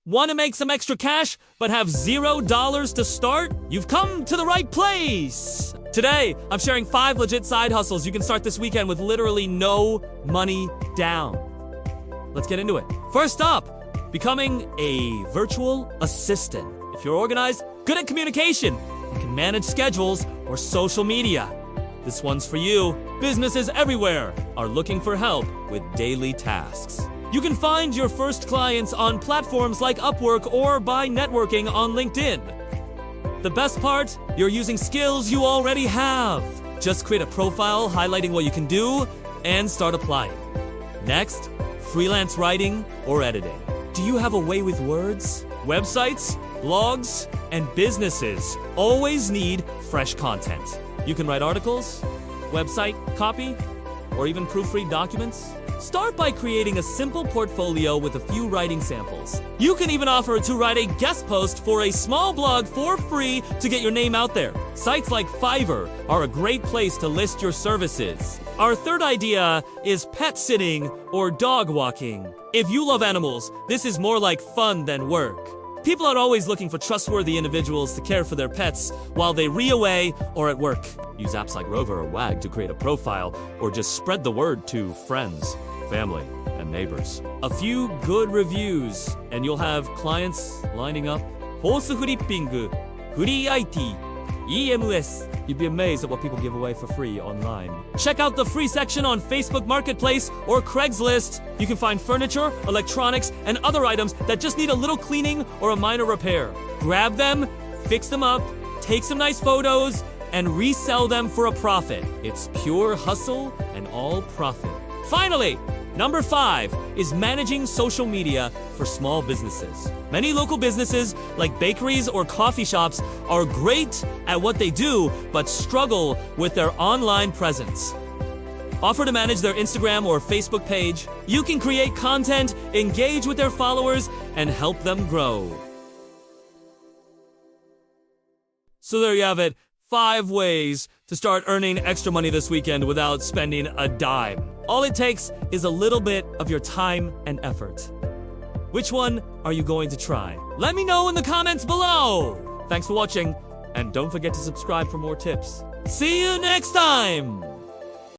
Want to make some extra cash but have $0 to start? You've come to the right place! Today, I'm sharing 5 legit side hustles you can start this weekend with literally no money down. Let's get into it. First up, becoming a virtual assistant. If you're organized, good at communication, and can manage schedules or social media, this one's for you. Businesses everywhere are looking for help with daily tasks. You can find your first clients on platforms like Upwork or by networking on LinkedIn. The best part, you're using skills you already have. Just create a profile highlighting what you can do and start applying. Next, freelance writing or editing. Do you have a way with words? Websites, blogs, and businesses always need fresh content. You can write articles, website copy, or even proofread documents. Start by creating a simple portfolio with a few writing samples. You can even offer to write a guest post for a small blog for free to get your name out there. Sites like Fiverr are a great place to list your services. Our third idea is pet sitting or dog walking. If you love animals, this is more like fun than work. People are always looking for trustworthy individuals to care for their pets while they away or at work. Use apps like Rover or Wag to create a profile or just spread the word to friends, family, and neighbors. A few good reviews and you'll have clients lining up. Horse flipping, free IT, EMS. You'd be amazed at what people give away for free online. Check out the free section on Facebook Marketplace or Craigslist. You can find furniture, electronics, and other items that just need a little cleaning or a minor repair. Grab them, fix them up, take some nice photos, and resell them for a profit. It's pure hustle and all profit. Finally, number 5 is managing social media for small businesses. Many local businesses, like bakeries or coffee shops, are great at what they do, but struggle with their online presence. Offer to manage their Instagram or Facebook page. You can create content, engage with their followers, and help them grow. So there you have it. 5 ways to start earning extra money this weekend without spending a dime. All it takes is a little bit of your time and effort. Which one are you going to try? Let me know in the comments below. Thanks for watching, and don't forget to subscribe for more tips. See you next time!